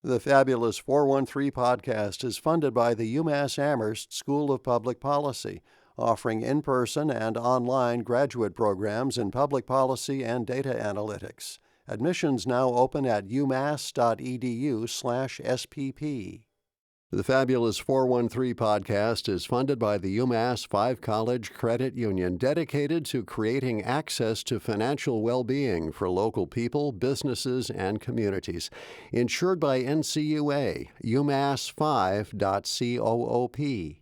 The Fabulous 413 podcast is funded by the UMass Amherst School of Public Policy, offering in-person and online graduate programs in public policy and data analytics. Admissions now open at umass.edu/SPP. The Fabulous 413 podcast is funded by the UMass 5-College Credit Union, dedicated to creating access to financial well-being for local people, businesses, and communities. Insured by NCUA, umass5.coop.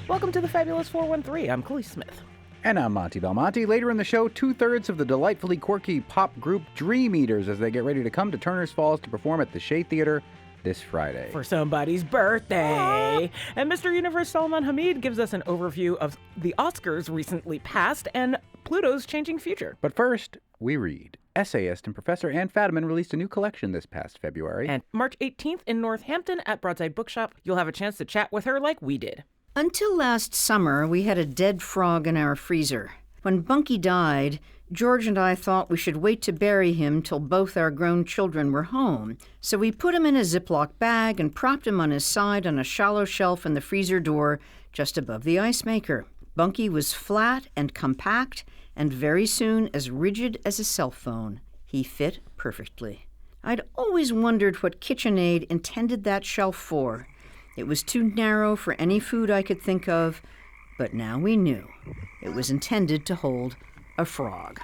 Welcome to the Fabulous 413. I'm Khalees Smith. And I'm Monty Belmonte. Later in the show, 2/3 of the delightfully quirky pop group Dream Eaters as they get ready to come to Turner's Falls to perform at the Shea Theater this Friday. For somebody's birthday. And Mr. Universe Salman Hameed gives us an overview of the Oscars recently passed and Pluto's changing future. But first, we read. Essayist and Professor Ann Fadiman released a new collection this past February. And March 18th in Northampton at Broadside Bookshop, you'll have a chance to chat with her like we did. Until last summer, we had a dead frog in our freezer. When Bunky died, George and I thought we should wait to bury him till both our grown children were home. So we put him in a Ziploc bag and propped him on his side on a shallow shelf in the freezer door just above the ice maker. Bunky was flat and compact and very soon as rigid as a cell phone. He fit perfectly. I'd always wondered what KitchenAid intended that shelf for. It was too narrow for any food I could think of, but now we knew. It was intended to hold a frog.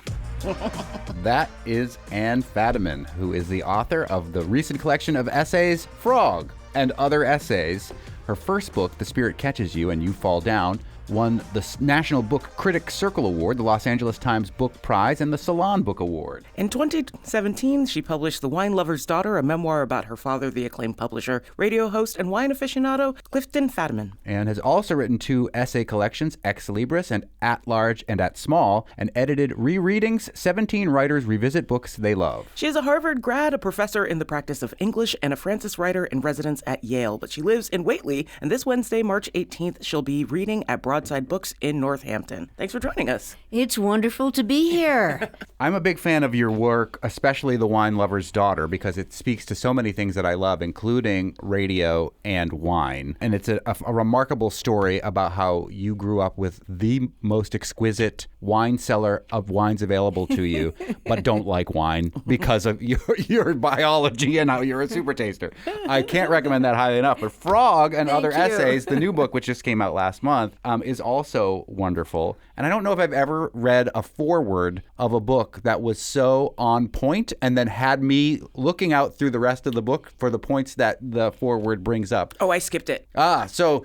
That is Ann Fadiman, who is the author of the recent collection of essays, Frog, and Other Essays. Her first book, The Spirit Catches You and You Fall Down, won the National Book Critics Circle Award, the Los Angeles Times Book Prize, and the Salon Book Award. In 2017, she published The Wine Lover's Daughter, a memoir about her father, the acclaimed publisher, radio host, and wine aficionado, Clifton Fadiman. And has also written 2 essay collections, Ex Libris and At Large and At Small, and edited Rereadings, 17 Writers Revisit Books They Love. She is a Harvard grad, a professor in the practice of English, and a Francis Writer in residence at Yale, but she lives in Whately, and this Wednesday, March 18th, she'll be reading at Broadside Books in Northampton. Thanks for joining us. It's wonderful to be here. I'm a big fan of your work, especially The Wine Lover's Daughter, because it speaks to so many things that I love, including radio and wine. And it's a remarkable story about how you grew up with the most exquisite wine cellar of wines available to you, but don't like wine because of your biology and how you're a super taster. I can't recommend that highly enough. But Frog and Other Essays, the new book, which just came out last month, is also wonderful. And I don't know if I've ever read a foreword of a book that was so on point and then had me looking out through the rest of the book for the points that the foreword brings up. Oh, I skipped it. So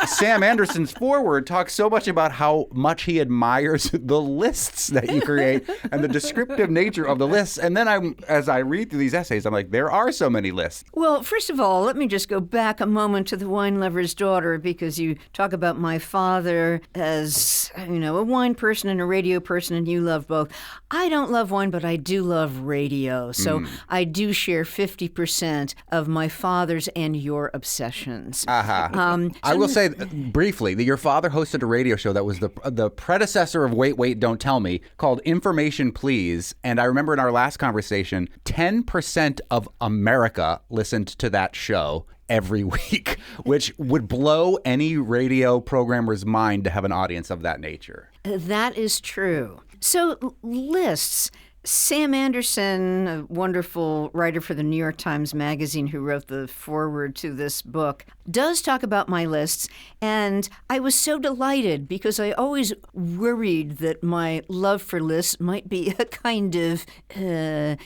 Sam Anderson's foreword talks so much about how much he admires the lists that you create and the descriptive nature of the lists. And then as I read through these essays, I'm like, there are so many lists. Well, first of all, let me just go back a moment to The Wine Lover's Daughter, because you talk about my father as, a wine person and a radio person, and you love both. I don't love wine, but I do love radio. So I do share 50% of my father's and your obsessions. I will say briefly that your father hosted a radio show that was the predecessor of Wait, Don't Tell Me, called Information Please. And I remember in our last conversation, 10% of America listened to that show every week, which would blow any radio programmer's mind to have an audience of that nature. That is true. So lists. Sam Anderson, a wonderful writer for the New York Times Magazine who wrote the foreword to this book, does talk about my lists. And I was so delighted because I always worried that my love for lists might be a kind of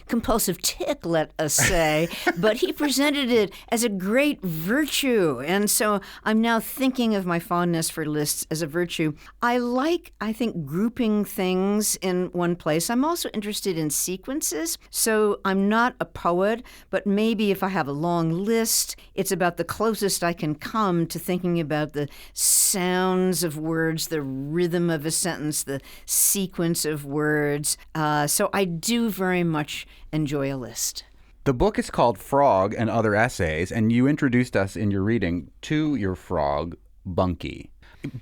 compulsive tic, let us say. But he presented it as a great virtue. And so I'm now thinking of my fondness for lists as a virtue. I think, grouping things in one place. I'm also interested in sequences. So I'm not a poet, but maybe if I have a long list, it's about the closest I can come to thinking about the sounds of words, the rhythm of a sentence, the sequence of words. So I do very much enjoy a list. The book is called Frog and Other Essays, and you introduced us in your reading to your frog, Bunky.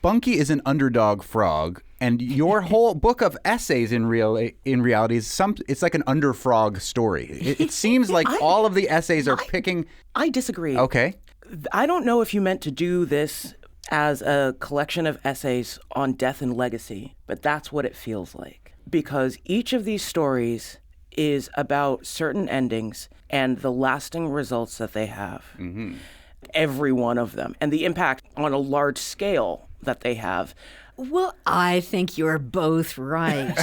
Bunky is an underdog frog, And your whole book of essays in reality is it's like an underfrog story. It seems like all of the essays are picking. I disagree. Okay. I don't know if you meant to do this as a collection of essays on death and legacy, but that's what it feels like. Because each of these stories is about certain endings and the lasting results that they have. Mm-hmm. Every one of them. And the impact on a large scale that they have. Well, I think you're both right.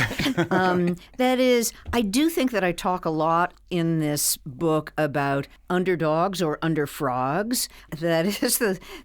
That is, I do think that I talk a lot in this book about underdogs or underfrogs. That is,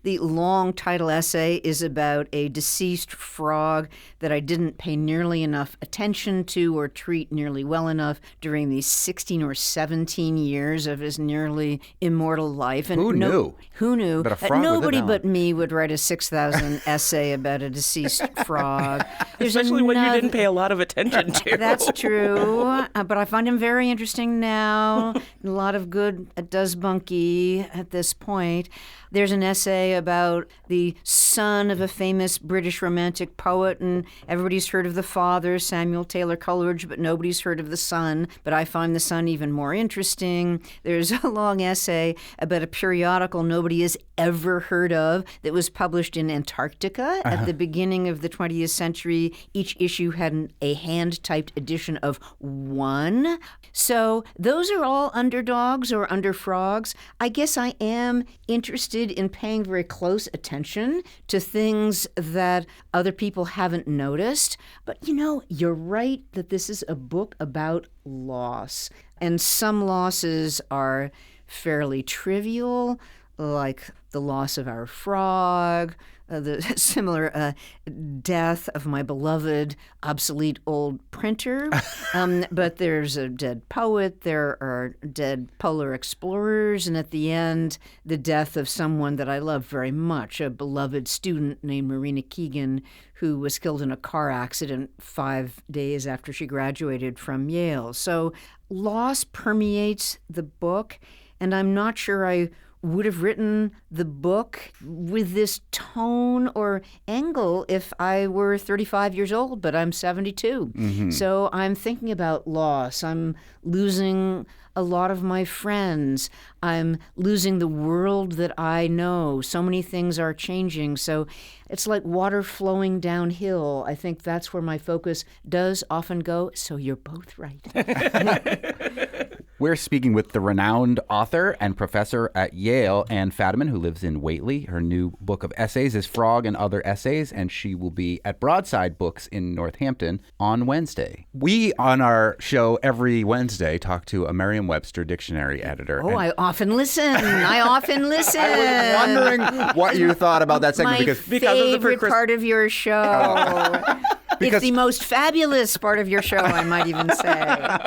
the long title essay is about a deceased frog that I didn't pay nearly enough attention to or treat nearly well enough during the 16 or 17 years of his nearly immortal life. And who knew? Who knew? But a frog nobody with a but me would write a 6,000 essay about a deceased frog. Especially when you didn't pay a lot of attention to. That's true. But I find him very interesting now. A lot of good does bunky at this point. There's an essay about the son of a famous British romantic poet, and everybody's heard of the father, Samuel Taylor Coleridge, but nobody's heard of the son. But I find the son even more interesting. There's a long essay about a periodical nobody has ever heard of that was published in Antarctica at the beginning of the 20th century. Each issue had a hand-typed edition of one. So those are all underdogs or underfrogs. I guess I am interested in paying very close attention to things that other people haven't noticed. But you're right that this is a book about loss. And some losses are fairly trivial, like the loss of our frog, the similar death of my beloved obsolete old printer. But there's a dead poet, there are dead polar explorers, and at the end, the death of someone that I love very much, a beloved student named Marina Keegan, who was killed in a car accident 5 days after she graduated from Yale. So loss permeates the book, and I'm not sure I would have written the book with this tone or angle if I were 35 years old, but I'm 72. Mm-hmm. So I'm thinking about loss. I'm losing a lot of my friends. I'm losing the world that I know. So many things are changing. So it's like water flowing downhill. I think that's where my focus does often go. So you're both right. We're speaking with the renowned author and professor at Yale, Anne Fadiman, who lives in Whately. Her new book of essays is Frog and Other Essays, and she will be at Broadside Books in Northampton on Wednesday. We, on our show every Wednesday, talk to a Merriam-Webster dictionary editor. Oh, I often listen. I was wondering what you thought about that segment. My favorite part of your show. It's the most fabulous part of your show, I might even say.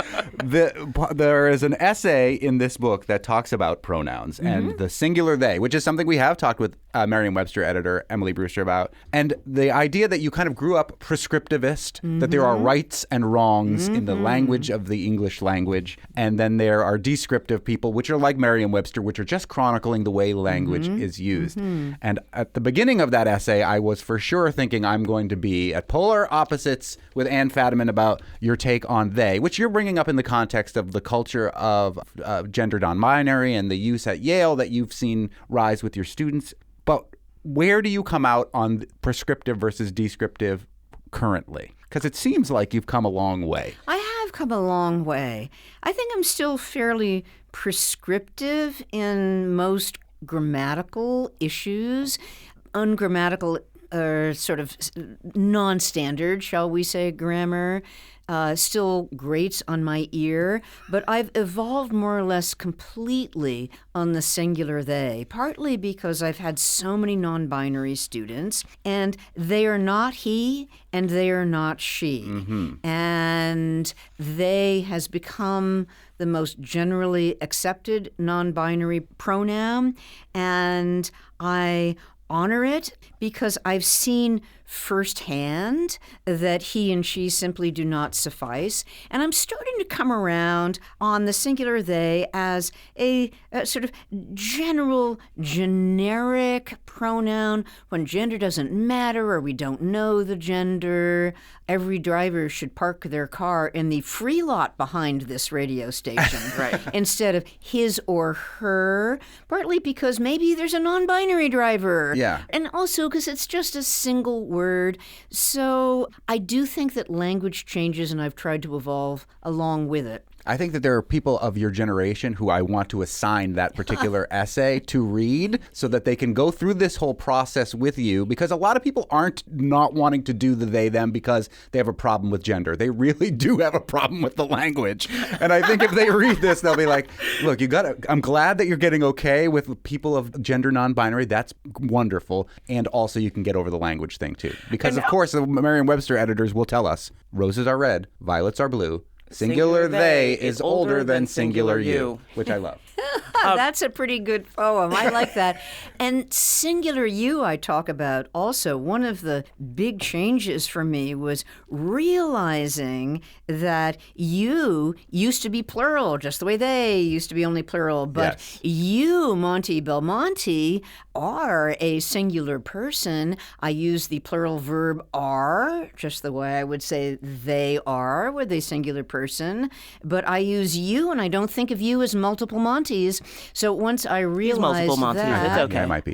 There is an essay in this book that talks about pronouns and the singular they, which is something we have talked with Merriam-Webster editor Emily Brewster about. And the idea that you kind of grew up prescriptivist, that there are rights and wrongs in the language of the English language. And then there are descriptive people, which are like Merriam-Webster, which are just chronicling the way language is used. And at the beginning of that essay, I was for sure thinking I'm going to be at polar opposites with Anne Fadiman about your take on they, which you're bringing up in the context of the culture of gender non-binary and the use at Yale that you've seen rise with your students. But where do you come out on prescriptive versus descriptive currently? Because it seems like you've come a long way. I have come a long way. I think I'm still fairly prescriptive in most grammatical issues. Ungrammatical sort of non-standard, shall we say, grammar still grates on my ear, but I've evolved more or less completely on the singular they, partly because I've had so many non-binary students, and they are not he and they are not she. And they has become the most generally accepted non-binary pronoun, and I honor it because I've seen firsthand that he and she simply do not suffice. And I'm starting to come around on the singular they as a sort of general, generic pronoun when gender doesn't matter or we don't know the gender. Every driver should park their car in the free lot behind this radio station Right. instead of his or her, partly because maybe there's a non-binary driver. Yeah. And also because it's just a single word. So I do think that language changes, and I've tried to evolve along with it. I think that there are people of your generation who I want to assign that particular essay to read so that they can go through this whole process with you, because a lot of people aren't not wanting to do the they them because they have a problem with gender. They really do have a problem with the language. And I think if they read this, they'll be like, look, I'm glad that you're getting okay with people of gender non-binary. That's wonderful. And also you can get over the language thing too. Because of course the Merriam-Webster editors will tell us roses are red, violets are blue. Singular they is older than singular you, which I love. That's a pretty good poem. I like that. And singular you I talk about also. One of the big changes for me was realizing that you used to be plural, just the way they used to be only plural. But Yes. you, Monty Belmonte, are a singular person. I use the plural verb are, just the way I would say they are with a singular person. But I use you, and I don't think of you as multiple Monties. So once I realized multiple Monties. that, It's okay. Yeah, it might be.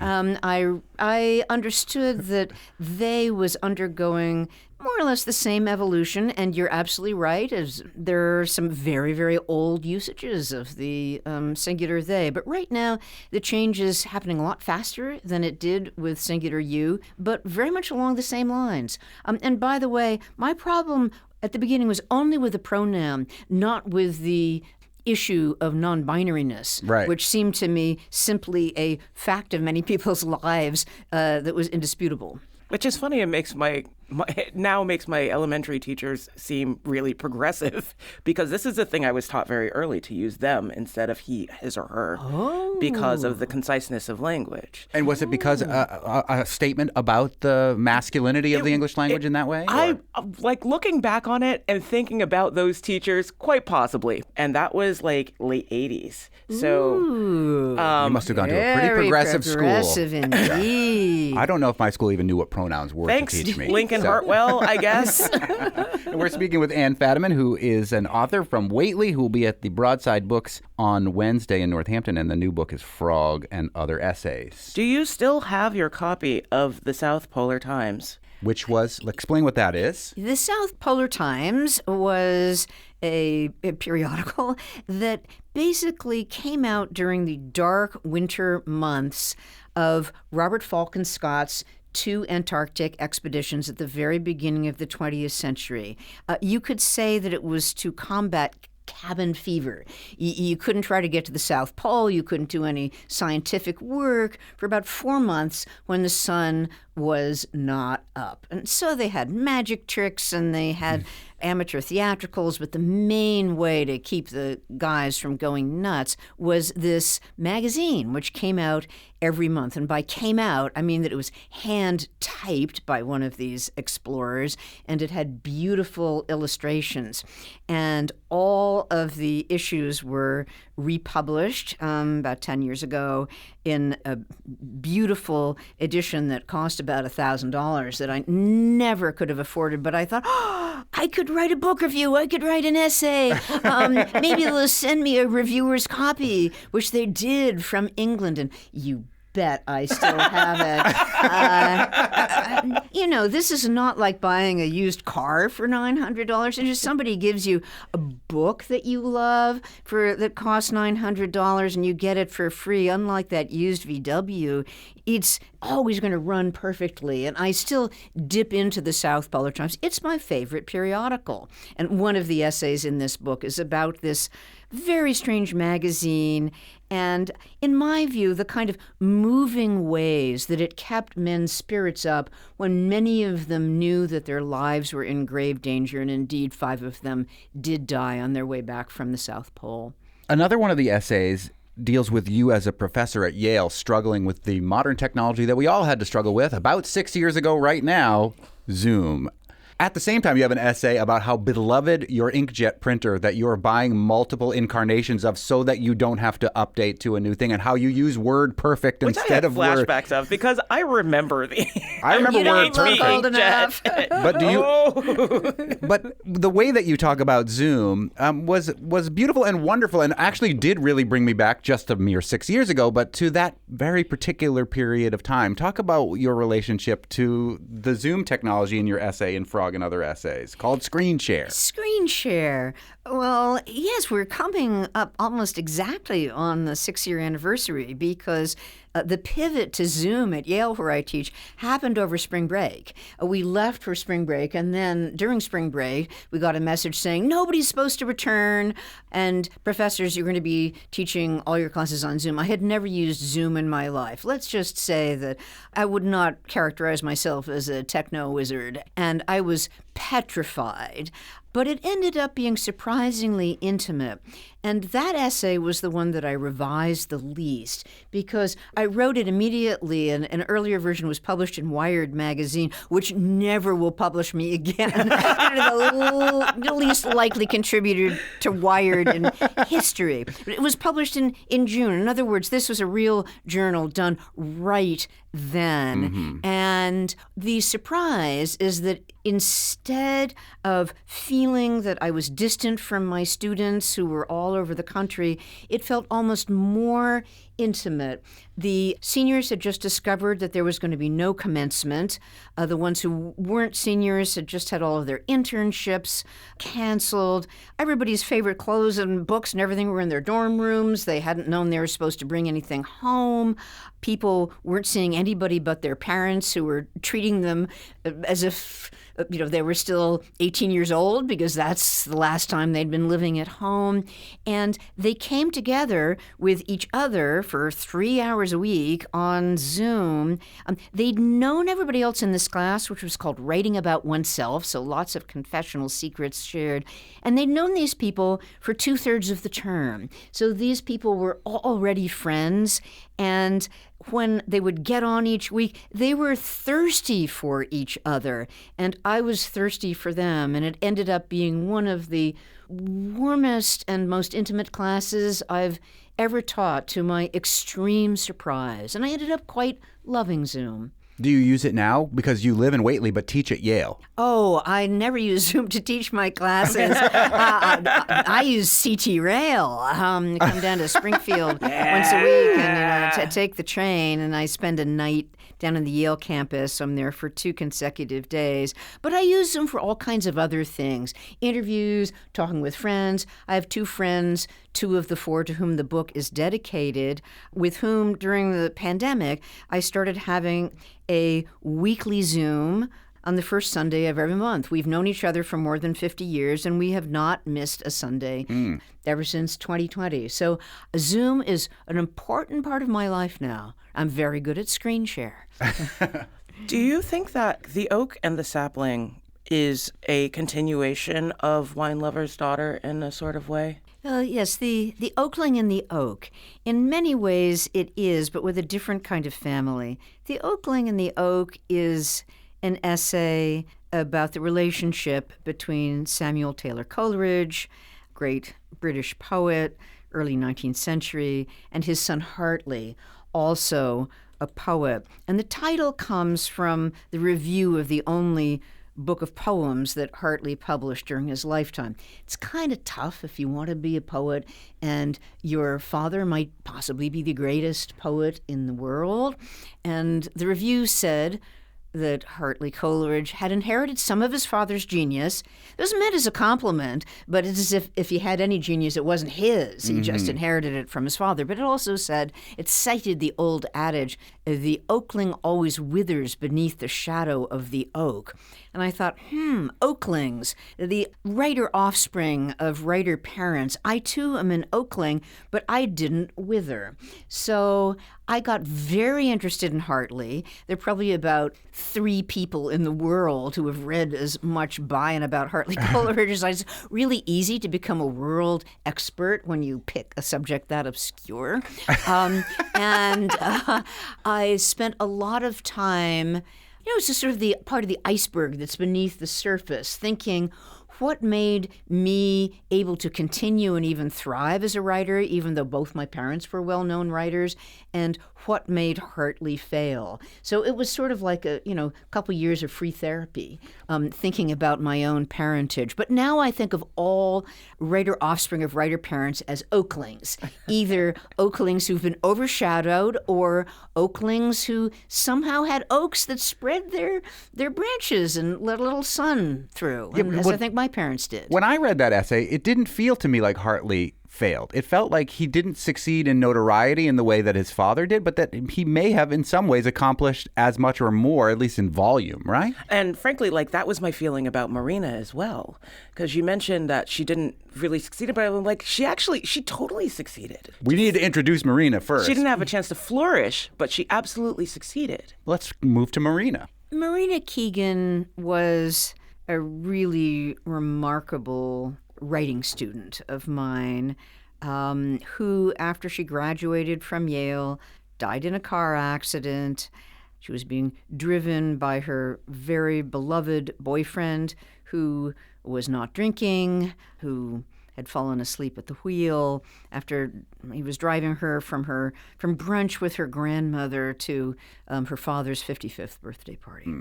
I understood that they was undergoing more or less the same evolution, and you're absolutely right. As there are some very, very old usages of the singular they, but right now the change is happening a lot faster than it did with singular you, but very much along the same lines. And by the way, my problem at the beginning was only with the pronoun, not with the issue of non-binariness, Right. which seemed to me simply a fact of many people's lives that was indisputable. Which is funny. It makes it now makes my elementary teachers seem really progressive, because this is the thing I was taught very early, to use them instead of he, his, or her, because of the conciseness of language. And was it because a statement about the masculinity of the English language in that way? I like looking back on it and thinking about those teachers, quite possibly, and that was like late 80s. So You must have gone to a pretty Very progressive progressive indeed. I don't know if my school even knew what pronouns were thanks, to teach me. Lincoln So- Hartwell, I guess. And we're speaking with Ann Fadiman, who is an author from Whately, who will be at the Broadside Books on Wednesday in Northampton, and the new book is Frog and Other Essays, Do you still have your copy of the South Polar Times? which was, explain what that is. The South Polar Times was a periodical that basically came out during the dark winter months of Robert Falcon Scott's 2 Antarctic expeditions at the very beginning of the 20th century. You could say that it was to combat cabin fever. You couldn't try to get to the South Pole. You couldn't do any scientific work for about 4 months when the sun was not up. And so they had magic tricks and they had amateur theatricals, but the main way to keep the guys from going nuts was this magazine, which came out every month. And by came out, I mean that it was hand typed by one of these explorers, and it had beautiful illustrations. And all of the issues were republished about 10 years ago in a beautiful edition that cost about $1,000 that I never could have afforded. But I thought, I could write a book review. I could write an essay. Maybe they'll send me a reviewer's copy, which they did from England. And you bet I still have it. This is not like buying a used car for $900. It's just somebody gives you a book that you love that costs $900 and you get it for free. Unlike that used VW, it's always going to run perfectly. And I still dip into the South Polar Times. It's my favorite periodical. And one of the essays in this book is about this very strange magazine and, in my view, the kind of moving ways that it kept men's spirits up when many of them knew that their lives were in grave danger, and indeed 5 of them did die on their way back from the South Pole. Another one of the essays deals with you as a professor at Yale struggling with the modern technology that we all had to struggle with about 6 years ago right now, Zoom. At the same time, you have an essay about how beloved your inkjet printer that you're buying multiple incarnations of so that you don't have to update to a new thing, and how you use WordPerfect instead of Word. Flashbacks of, because I remember the. I remember you don't WordPerfect. look old enough. But do you? But the way that you talk about Zoom was beautiful and wonderful, and actually did really bring me back just a mere 6 years ago, but to that very particular period of time. Talk about your relationship to the Zoom technology in your essay in Frog and Other Essays, called Screen Share. Screen share. Well, yes, we're coming up almost exactly on the 6-year anniversary because the pivot to Zoom at Yale, where I teach, happened over spring break. We left for spring break, and then during spring break, we got a message saying nobody's supposed to return, and professors, you're going to be teaching all your classes on Zoom. I had never used Zoom in my life. Let's just say that I would not characterize myself as a techno wizard, and I was petrified. But it ended up being surprisingly intimate. And that essay was the one that I revised the least because I wrote it immediately. And an earlier version was published in Wired magazine, which never will publish me again. The least likely contributor to Wired in history. But it was published in June. In other words, this was a real journal done right then. Mm-hmm. And the surprise is that instead of feeling that I was distant from my students who were all over the country, it felt almost more intimate. The seniors had just discovered that there was going to be no commencement. The ones who weren't seniors had just had all of their internships canceled. Everybody's favorite clothes and books and everything were in their dorm rooms. They hadn't known they were supposed to bring anything home. People weren't seeing anybody but their parents, who were treating them as if they were still 18 years old because that's the last time they'd been living at home. And they came together with each other for 3 hours a week on Zoom. They'd known everybody else in this class, which was called Writing About Oneself, so lots of confessional secrets shared. And they'd known these people for 2/3 of the term. So these people were already friends, and when they would get on each week, they were thirsty for each other, and I was thirsty for them, and it ended up being one of the warmest and most intimate classes I've ever taught, to my extreme surprise, and I ended up quite loving Zoom. Do you use it now? Because you live in Whately but teach at Yale. Oh, I never use Zoom to teach my classes. I use CT Rail. Come down to Springfield once a week and take the train, and I spend a night down in the Yale campus. I'm there for 2 consecutive days. But I use Zoom for all kinds of other things. Interviews, talking with friends. I have 2 friends, 2 of the 4 to whom the book is dedicated, with whom during the pandemic I started having a weekly Zoom on the first Sunday of every month. We've known each other for more than 50 years, and we have not missed a Sunday ever since 2020. So Zoom is an important part of my life now. I'm very good at screen share. Do you think that The Oak and the Sapling is a continuation of Wine Lover's Daughter in a sort of way? Yes, the Oakling and the Oak. In many ways it is, but with a different kind of family. The Oakling and the Oak is an essay about the relationship between Samuel Taylor Coleridge, great British poet, early 19th century, and his son Hartley, also a poet. And the title comes from the review of the only book of poems that Hartley published during his lifetime. It's kind of tough if you want to be a poet and your father might possibly be the greatest poet in the world. And the review said that Hartley Coleridge had inherited some of his father's genius. It wasn't meant as a compliment, but it's as if he had any genius, it wasn't his. He just inherited it from his father. But it also said, it cited the old adage, the oakling always withers beneath the shadow of the oak. And I thought, oaklings, the writer offspring of writer parents. I too am an oakling, but I didn't wither. So I got very interested in Hartley. There are probably about 3 people in the world who have read as much by and about Hartley Coleridge. It's really easy to become a world expert when you pick a subject that obscure. I spent a lot of time, it's just sort of the part of the iceberg that's beneath the surface, thinking, what made me able to continue and even thrive as a writer, even though both my parents were well-known writers, and what made Hartley fail? So it was sort of like a couple years of free therapy, thinking about my own parentage. But now I think of all writer offspring of writer parents as oaklings, either oaklings who've been overshadowed or oaklings who somehow had oaks that spread their branches and let a little sun through, as I think my parents did. When I read that essay, it didn't feel to me like Hartley failed. It felt like he didn't succeed in notoriety in the way that his father did, but that he may have in some ways accomplished as much or more, at least in volume, right? And frankly, that was my feeling about Marina as well. Because you mentioned that she didn't really succeed, but I'm she totally succeeded. We need to introduce Marina first. She didn't have a chance to flourish, but she absolutely succeeded. Let's move to Marina. Marina Keegan was a really remarkable writing student of mine who, after she graduated from Yale, died in a car accident. She was being driven by her very beloved boyfriend who was not drinking, who had fallen asleep at the wheel after he was driving her from brunch with her grandmother to her father's 55th birthday party.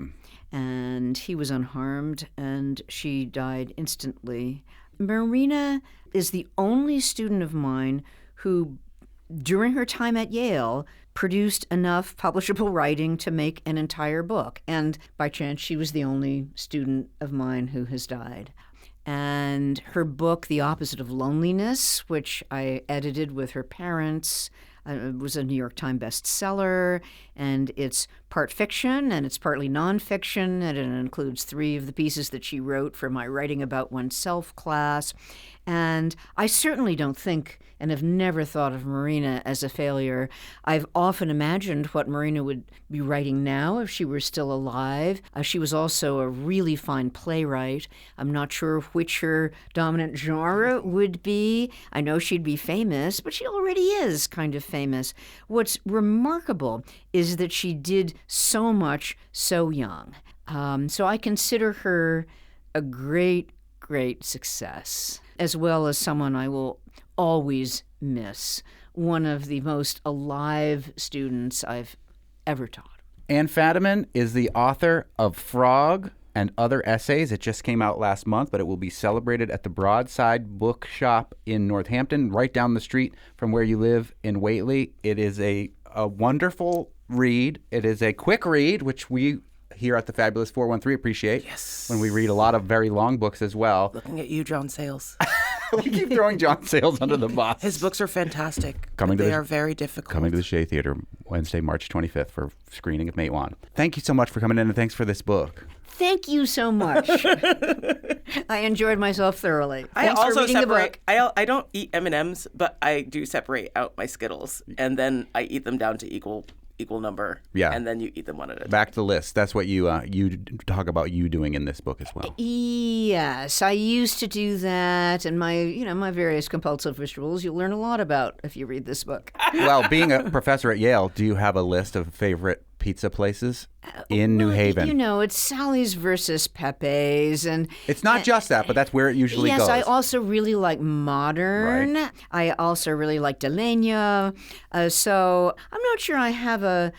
And he was unharmed, and she died instantly. Marina is the only student of mine who, during her time at Yale, produced enough publishable writing to make an entire book. And by chance, she was the only student of mine who has died. And her book, The Opposite of Loneliness, which I edited with her parents, it was a New York Times bestseller, and it's part fiction and it's partly nonfiction, and it includes 3 of the pieces that she wrote for my Writing About Oneself class. And I certainly don't think and have never thought of Marina as a failure. I've often imagined what Marina would be writing now if she were still alive. She was also a really fine playwright. I'm not sure which her dominant genre would be. I know she'd be famous, but she already is kind of famous. What's remarkable is that she did so much so young. So I consider her a great, great success, as well as someone I will always miss, one of the most alive students I've ever taught. Ann Fadiman is the author of Frog and Other Essays. It just came out last month, but it will be celebrated at the Broadside Bookshop in Northampton, right down the street from where you live in Whately. It is a wonderful read. It is a quick read, which we here at the Fabulous 413 appreciate. Yes. When we read a lot of very long books as well. Looking at you, John Sayles. We keep throwing John Sayles under the bus. His books are fantastic. They are very difficult. Coming to the Shea Theater Wednesday, March 25th for screening of Matewan. Thank you so much for coming in, and thanks for this book. Thank you so much. I enjoyed myself thoroughly. I Thanks for also reading the separate. book. I don't eat M&Ms, but I do separate out my Skittles, and then I eat them down to equal number. Yeah. And then you eat them one at a time. Back to the list. That's what you talk about you doing in this book as well. Yes, I used to do that, and my various compulsive rituals you'll learn a lot about if you read this book. Well, being a professor at Yale, do you have a list of favorite pizza places in New Haven? It's Sally's versus Pepe's, and it's not just that, but that's where it usually goes. Yes, I also really like modern. Right. I also really like Delania. So I'm not sure I have a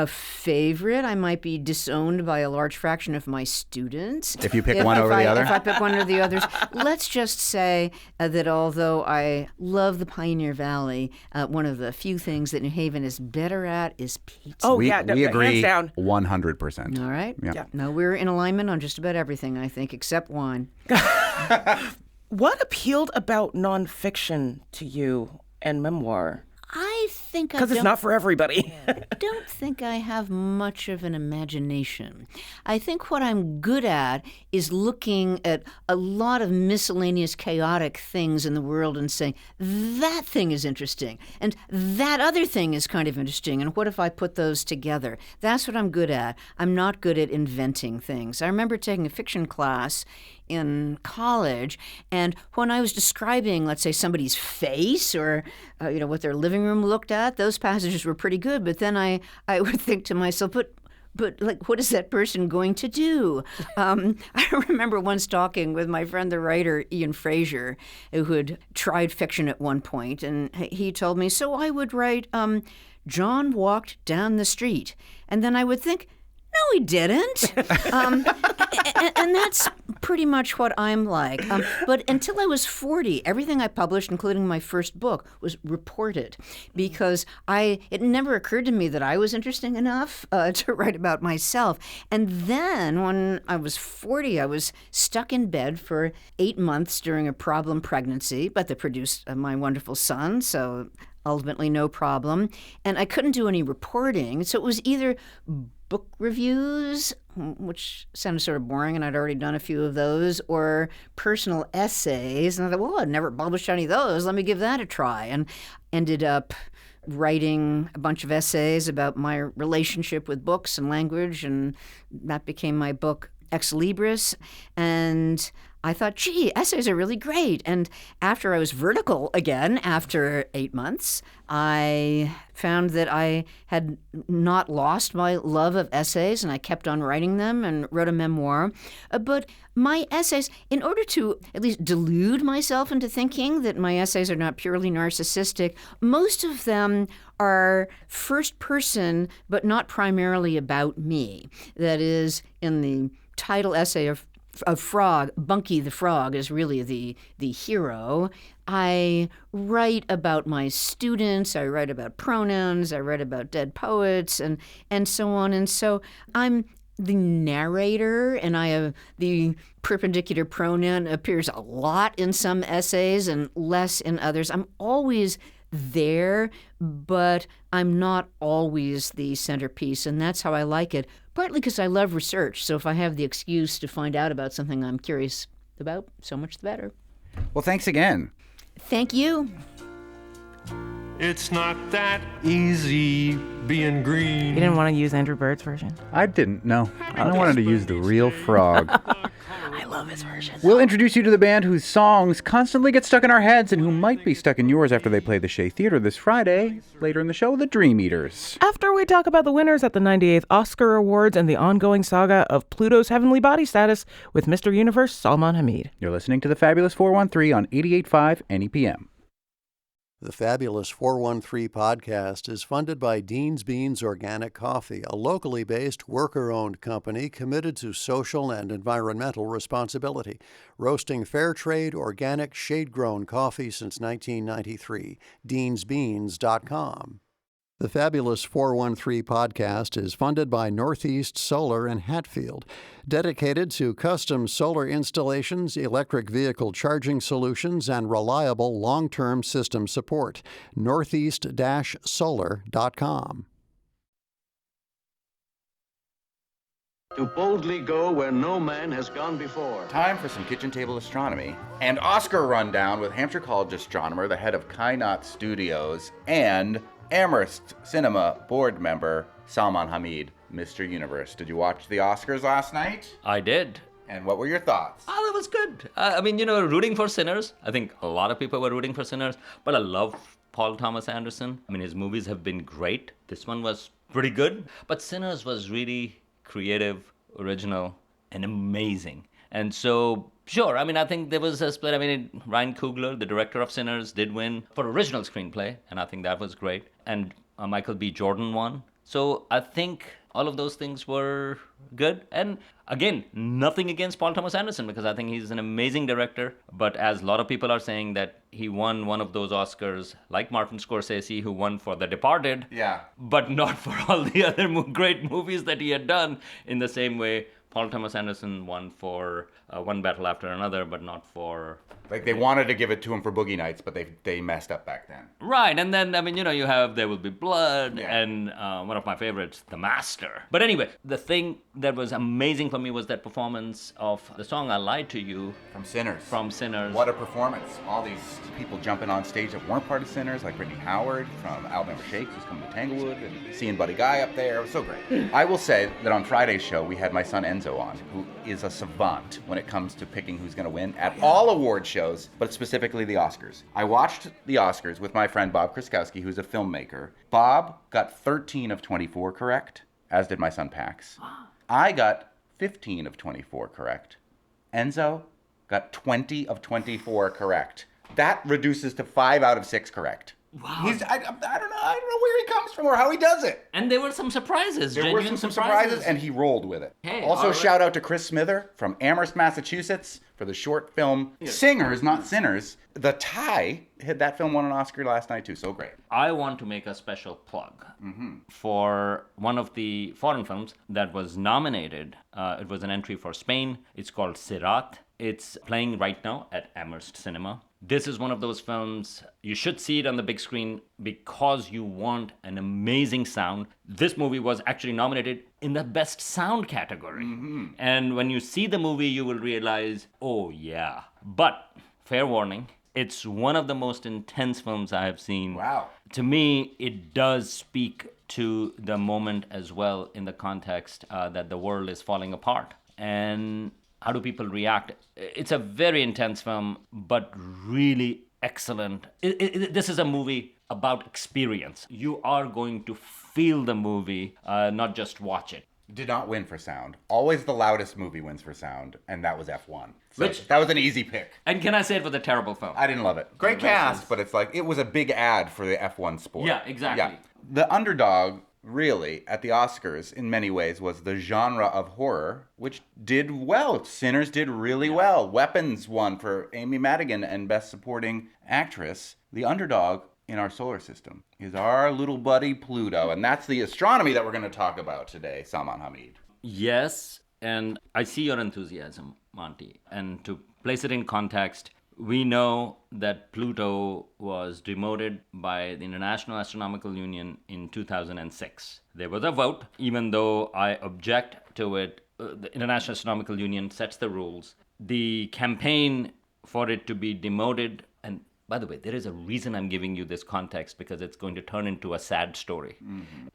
favorite. I might be disowned by a large fraction of my students. If you pick one over the other? If I pick one or the others. Let's just say that although I love the Pioneer Valley, one of the few things that New Haven is better at is pizza. Oh, we agree hands down. 100%. All right. Yeah. No, we're in alignment on just about everything, I think, except wine. What appealed about nonfiction to you and memoir? I think I Because it's don't- not for everybody. don't think I have much of an imagination. I think what I'm good at is looking at a lot of miscellaneous chaotic things in the world and saying, that thing is interesting, and that other thing is kind of interesting, and what if I put those together? That's what I'm good at. I'm not good at inventing things. I remember taking a fiction class in college, and when I was describing, let's say, somebody's face or what their living room looked at, those passages were pretty good. But then I would think to myself, but like, what is that person going to do? I remember once talking with my friend, the writer Ian Fraser, who had tried fiction at one point, and he told me, so I would write, John walked down the street, and then I would think, no, he didn't. And that's pretty much what I'm like. But until I was 40, everything I published, including my first book, was reported because it never occurred to me that I was interesting enough to write about myself. And then when I was 40, I was stuck in bed for 8 months during a problem pregnancy, but that produced my wonderful son, so ultimately no problem. And I couldn't do any reporting, so it was either book reviews, which sounded sort of boring, and I'd already done a few of those, or personal essays. And I thought, well, I'd never published any of those. Let me give that a try. And ended up writing a bunch of essays about my relationship with books and language, and that became my book, Ex Libris. And I thought, gee, essays are really great. And after I was vertical again, after 8 months, I found that I had not lost my love of essays, and I kept on writing them and wrote a memoir. But my essays, in order to at least delude myself into thinking that my essays are not purely narcissistic, most of them are first person, but not primarily about me. That is, in the title essay of Frog, Bunky the Frog is really the hero. I write about my students, I write about pronouns, I write about dead poets, and so on. And so I'm the narrator, and the perpendicular pronoun appears a lot in some essays and less in others. I'm always there, but I'm not always the centerpiece, and that's how I like it, partly because I love research. So if I have the excuse to find out about something I'm curious about, so much the better. Well, thanks again. Thank you. It's not that easy being green. You didn't want to use Andrew Bird's version? I didn't, no. I wanted to use the real frog. I love his version. We'll introduce you to the band whose songs constantly get stuck in our heads and who might be stuck in yours after they play the Shea Theater this Friday. Later in the show, the Dream Eaters. After we talk about the winners at the 98th Oscar Awards and the ongoing saga of Pluto's heavenly body status with Mr. Universe, Salman Hameed. You're listening to the Fabulous 413 on 88.5 NEPM. The Fabulous 413 podcast is funded by Dean's Beans Organic Coffee, a locally based, worker-owned company committed to social and environmental responsibility, roasting fair trade, organic, shade-grown coffee since 1993. DeansBeans.com. The Fabulous 413 podcast is funded by Northeast Solar in Hatfield, dedicated to custom solar installations, electric vehicle charging solutions, and reliable long-term system support. Northeast-solar.com. To boldly go where no man has gone before. Time for some kitchen table astronomy and Oscar rundown with Hampshire College astronomer, the head of Kainaat Studios, and Amherst Cinema board member Salman Hameed, Mr. Universe. Did you watch the Oscars last night? I did. And what were your thoughts? Oh, that was good. I mean, rooting for Sinners. I think a lot of people were rooting for Sinners, but I love Paul Thomas Anderson. I mean, his movies have been great. This one was pretty good, but Sinners was really creative, original, and amazing. And so, sure, I mean, I think there was a split. I mean, Ryan Coogler, the director of Sinners, did win for original screenplay, and I think that was great. And Michael B. Jordan won. So I think all of those things were good. And again, nothing against Paul Thomas Anderson, because I think he's an amazing director. But as a lot of people are saying that he won one of those Oscars, like Martin Scorsese, who won for The Departed, but not for all the other great movies that he had done, in the same way Paul Thomas Anderson won for One Battle After Another, but not for Like they wanted to give it to him for Boogie Nights, but they messed up back then. Right, and then, you have There Will Be Blood, Yeah. and one of my favorites, The Master. But anyway, the thing that was amazing for me was that performance of the song I Lied to You. From Sinners. From Sinners. What a performance. All these people jumping on stage that weren't part of Sinners, like Brittany Howard from Alabama Shakes, who's coming to Tanglewood, and seeing Buddy Guy up there. It was so great. I will say that on Friday's show, we had my son Enzo on, who is a savant when it comes to picking who's going to win at all award shows, but specifically the Oscars. I watched the Oscars with my friend Bob Kraskowski, who's a filmmaker. Bob got 13 of 24 correct, as did my son Pax. I got 15 of 24 correct. Enzo got 20 of 24 correct. That reduces to 5 out of 6 correct. Wow. I don't know where he comes from or how he does it. And there were some surprises. There were some surprises, and he rolled with it. Hey, also, all right. shout out to Chris Smither from Amherst, Massachusetts, for the short film Singers, Not Sinners. The Tie, that film won an Oscar last night, too. So great. I want to make a special plug for one of the foreign films that was nominated. It was an entry for Spain. It's called Sirat. It's playing right now at Amherst Cinema. This is one of those films, you should see it on the big screen because you want an amazing sound. This movie was actually nominated in the Best Sound category. And when you see the movie, you will realize, oh yeah. But, fair warning, it's one of the most intense films I have seen. Wow. To me, it does speak to the moment as well in the context that the world is falling apart. And how do people react? It's a very intense film, but really excellent. This is a movie about experience. You are going to feel the movie, not just watch it. Did not win for sound. Always the loudest movie wins for sound, and that was F1. So Which- that was an easy pick. And can I say it was a terrible film? I didn't love it. Great cast, but it's like, it was a big ad for the F1 sport. Yeah, exactly. The underdog, really, at the Oscars, in many ways, was the genre of horror, which did well. Sinners did really well. Weapons won for Amy Madigan and Best Supporting Actress. The underdog in our solar system is our little buddy Pluto, and that's the astronomy that we're going to talk about today, Salman Hameed. Yes, and I see your enthusiasm, Monty. And to place it in context, we know that Pluto was demoted by the International Astronomical Union in 2006. There was a vote, even though I object to it. The International Astronomical Union sets the rules. The campaign for it to be demoted, and by the way, there is a reason I'm giving you this context because it's going to turn into a sad story.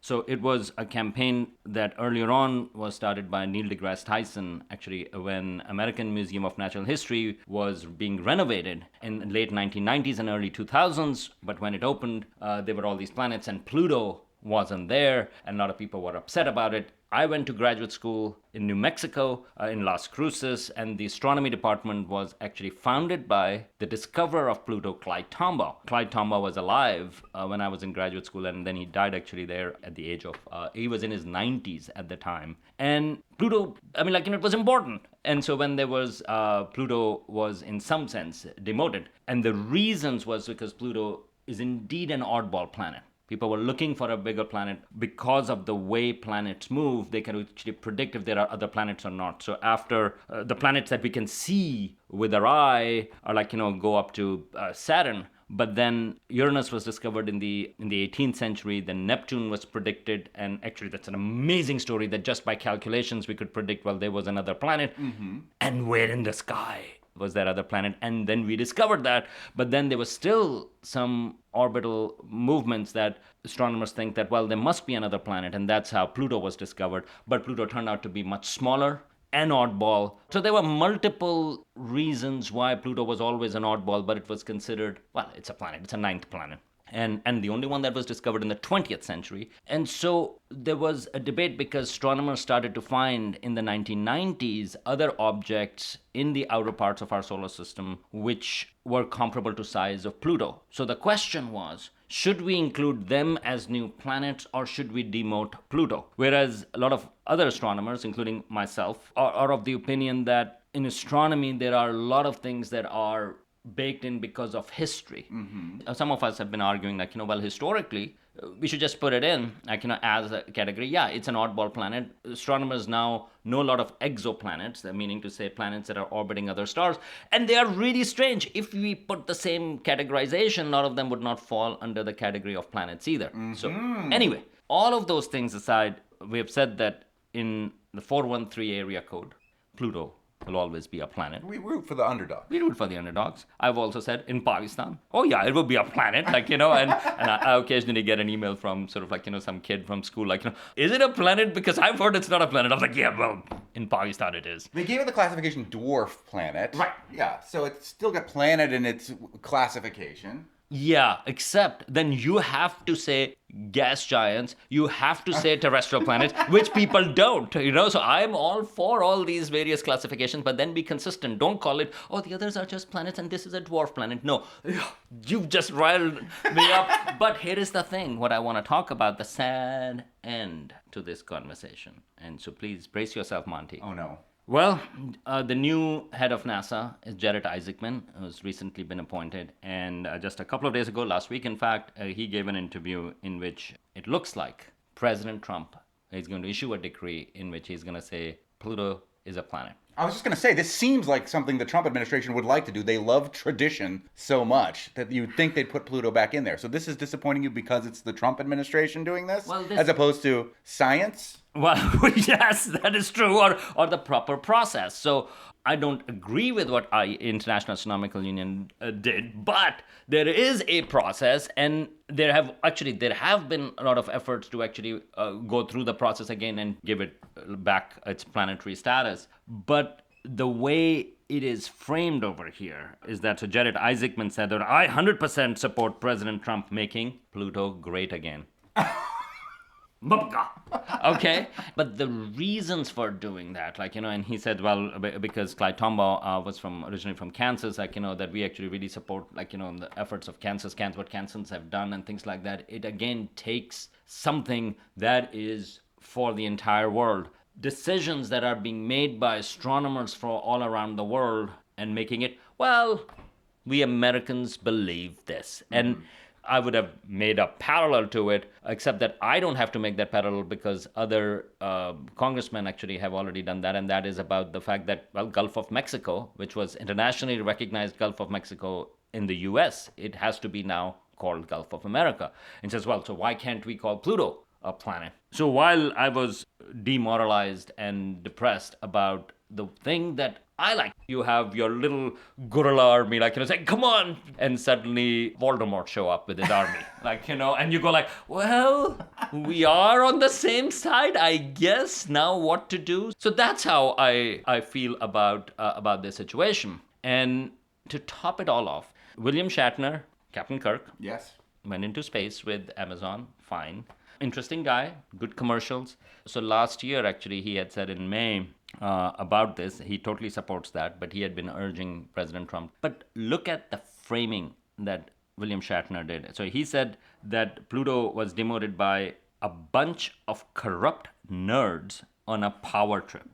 So it was a campaign that earlier on was started by Neil deGrasse Tyson, actually, when American Museum of Natural History was being renovated in late 1990s and early 2000s. But when it opened, there were all these planets and Pluto wasn't there, and a lot of people were upset about it. I went to graduate school in New Mexico, in Las Cruces, and the astronomy department was actually founded by the discoverer of Pluto, Clyde Tombaugh. Clyde Tombaugh was alive when I was in graduate school, and then he died actually there at the age of, he was in his 90s at the time. And Pluto, it was important. And so when there was, Pluto was in some sense demoted. And the reasons was because Pluto is indeed an oddball planet. People were looking for a bigger planet because of the way planets move. They can actually predict if there are other planets or not. So after the planets that we can see with our eye are go up to Saturn. But then Uranus was discovered in the 18th century. Then Neptune was predicted. And actually, that's an amazing story that just by calculations we could predict, well, there was another planet. And where in the sky was that other planet? And then we discovered that. But then there was still some orbital movements that astronomers think that, well, there must be another planet. And that's how Pluto was discovered. But Pluto turned out to be much smaller and oddball. So there were multiple reasons why Pluto was always an oddball, but it was considered, well, it's a planet. It's a ninth planet. And the only one that was discovered in the 20th century. And so there was a debate because astronomers started to find in the 1990s other objects in the outer parts of our solar system which were comparable to size of Pluto. So the question was, should we include them as new planets or should we demote Pluto? Whereas a lot of other astronomers, including myself, are of the opinion that in astronomy there are a lot of things that are baked in because of history. Some of us have been arguing that, well, historically, we should just put it in, as a category. Yeah, it's an oddball planet. Astronomers now know a lot of exoplanets, meaning to say planets that are orbiting other stars, and they are really strange. If we put the same categorization, a lot of them would not fall under the category of planets either. So anyway, all of those things aside, we have said that in the 413 area code, Pluto will always be a planet. We root for the underdog. We root for the underdogs. I've also said in Pakistan, oh yeah, it will be a planet, and I occasionally get an email from sort of some kid from school, is it a planet? Because I've heard it's not a planet. I was like, yeah, well, in Pakistan it is. They gave it the classification dwarf planet. Right. Yeah, so it's still got planet in its classification. Yeah, except then you have to say gas giants, you have to say terrestrial planets, which people don't, So I'm all for all these various classifications, but then be consistent. Don't call it, oh, the others are just planets and this is a dwarf planet. No, you've just riled me up. But here is the thing, what I want to talk about, the sad end to this conversation. And so please brace yourself, Monty. Oh, no. Well, the new head of NASA is Jared Isaacman, who's recently been appointed. And just a couple of days ago, last week, in fact, he gave an interview in which it looks like President Trump is going to issue a decree in which he's going to say Pluto is a planet. I was just going to say, this seems like something the Trump administration would like to do. They love tradition so much that you'd think they'd put Pluto back in there. So this is disappointing you because it's the Trump administration doing this, as opposed to science? Well, yes, that is true, or the proper process. So I don't agree with what International Astronomical Union did, but there is a process, and there have been a lot of efforts to actually go through the process again and give it back its planetary status. But the way it is framed over here is that, so Jared Isaacman said that I 100% support President Trump making Pluto great again. Okay, but the reasons for doing that, and he said, well, because Clyde Tombaugh was originally from Kansas, that we actually really support, the efforts of Kansas, what Kansans have done and things like that. It again takes something that is for the entire world. Decisions that are being made by astronomers for all around the world and making it, well, we Americans believe this. And I would have made a parallel to it, except that I don't have to make that parallel because other congressmen actually have already done that, and that is about the fact that, well, Gulf of Mexico, which was internationally recognized Gulf of Mexico in the U.S., it has to be now called Gulf of America. And says, well, so why can't we call Pluto a planet? So while I was demoralized and depressed about the thing that I like, you have your little guerrilla army, say, come on, and suddenly Voldemort show up with his army, and you go well, we are on the same side, I guess. Now what to do? So that's how I feel about this situation. And to top it all off, William Shatner, Captain Kirk, yes, went into space with Amazon, fine. Interesting guy, good commercials. So last year, actually, he had said in May about this. He totally supports that, but he had been urging President Trump. But look at the framing that William Shatner did. So he said that Pluto was demoted by a bunch of corrupt nerds on a power trip.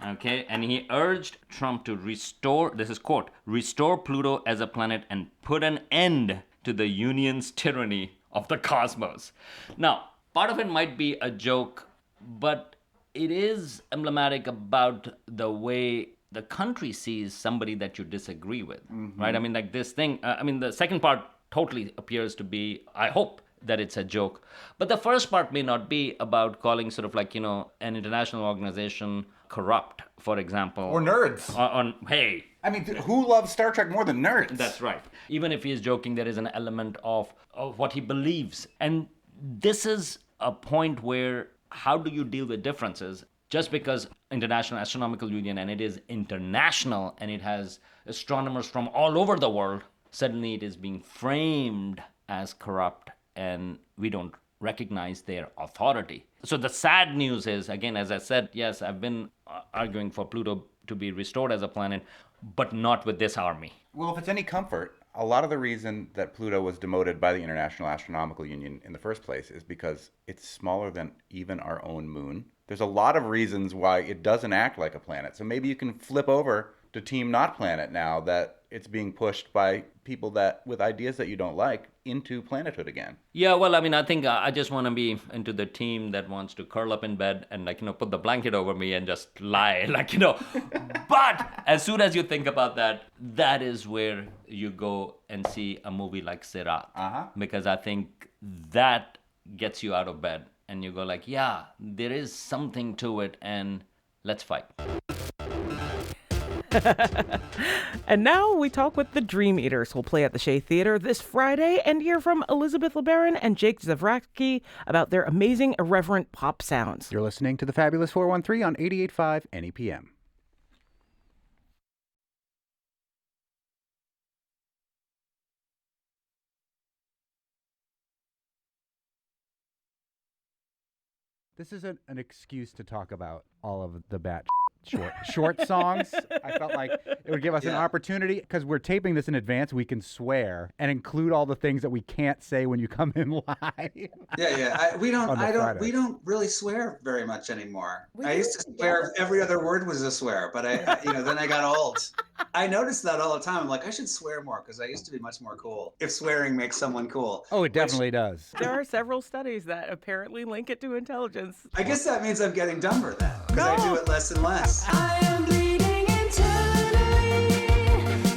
Okay, and he urged Trump to restore, this is quote, restore Pluto as a planet and put an end to the Union's tyranny of the cosmos. Now, part of it might be a joke, but it is emblematic about the way the country sees somebody that you disagree with, right? I mean, this thing, the second part totally appears to be, I hope, that it's a joke. But the first part may not be about calling sort of an international organization corrupt, for example. Or nerds. Hey. I mean, who loves Star Trek more than nerds? That's right. Even if he is joking, there is an element of what he believes. And this is a point where, how do you deal with differences? Just because International Astronomical Union, and it is international, and it has astronomers from all over the world, suddenly it is being framed as corrupt, and we don't recognize their authority. So the sad news is, again, as I said, yes, I've been arguing for Pluto to be restored as a planet, but not with this army. Well, if it's any comfort, a lot of the reason that Pluto was demoted by the International Astronomical Union in the first place is because it's smaller than even our own moon. There's a lot of reasons why it doesn't act like a planet. So maybe you can flip over to Team Not Planet now that it's being pushed by people that with ideas that you don't like into planethood again. Yeah, well, I mean, I think I just want to be into the team that wants to curl up in bed and, like, put the blanket over me and just lie, But as soon as you think about that, that is where you go and see a movie like Sirat. Because I think that gets you out of bed and you go like, yeah, there is something to it and let's fight. And now we talk with the Dream Eaters, who'll play at the Shea Theater this Friday, and hear from Elizabeth LeBaron and Jake Zavracki about their amazing irreverent pop sounds. You're listening to the Fabulous 413 on 88.5 NEPM. This isn't an excuse to talk about all of the bat short songs. I felt like it would give us an opportunity, because we're taping this in advance. We can swear and include all the things that we can't say when you come in live. We don't really swear very much anymore. I used to swear every other word was a swear, but then I got old. I noticed that all the time. I'm like, I should swear more because I used to be much more cool. If swearing makes someone cool. Oh, it definitely does. There are several studies that apparently link it to intelligence. I guess that means I'm getting dumber then, because I do it less and less. I am bleeding internally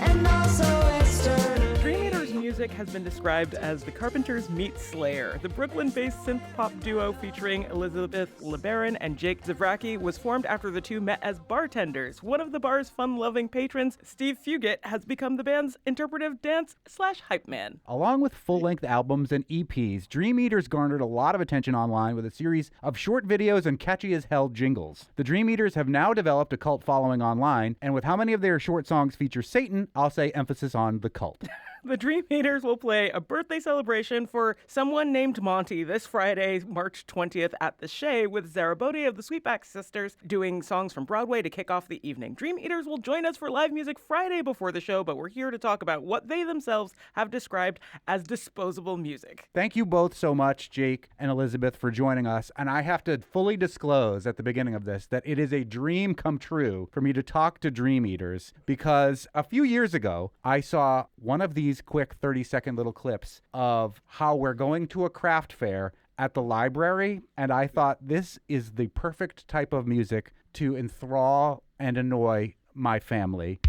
and also externally. Dream Eaters' music has been described as the Carpenters meet Slayer. The Brooklyn-based synth-pop duo featuring Elizabeth LeBaron and Jake Zavracki was formed after the two met as bartenders. One of the bar's fun-loving patrons, Steve Fugit, has become the band's interpretive dance/hype man. Along with full-length albums and EPs, Dream Eaters garnered a lot of attention online with a series of short videos and catchy-as-hell jingles. The Dream Eaters have now developed a cult following online, and with how many of their short songs feature Satan, I'll say emphasis on the cult. The Dream Eaters will play a birthday celebration for someone named Monty this Friday, March 20th at the Shea, with Zarabodi of the Sweetback Sisters doing songs from Broadway to kick off the evening. Dream Eaters will join us for live music Friday before the show, but we're here to talk about what they themselves have described as disposable music. Thank you both so much, Jake and Elizabeth, for joining us. And I have to fully disclose at the beginning of this that it is a dream come true for me to talk to Dream Eaters, because a few years ago, I saw one of these quick 30-second little clips of how we're going to a craft fair at the library, and I thought this is the perfect type of music to enthrall and annoy my family.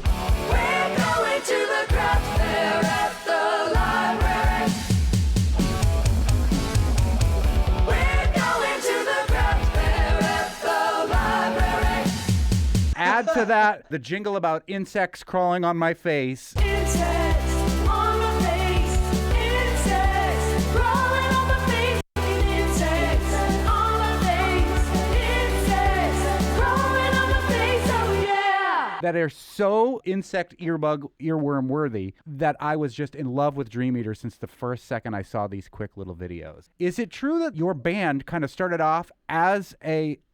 We're going to the craft fair at the library. We're going to the craft fair at the library. Add to that the jingle about insects crawling on my face. Insects on my face. Insects crawling on my face. Insects on my face. Insects crawling on my face. Oh yeah. That are so insect earworm worthy that I was just in love with Dream Eater since the first second I saw these quick little videos. Is it true that your band kind of started off as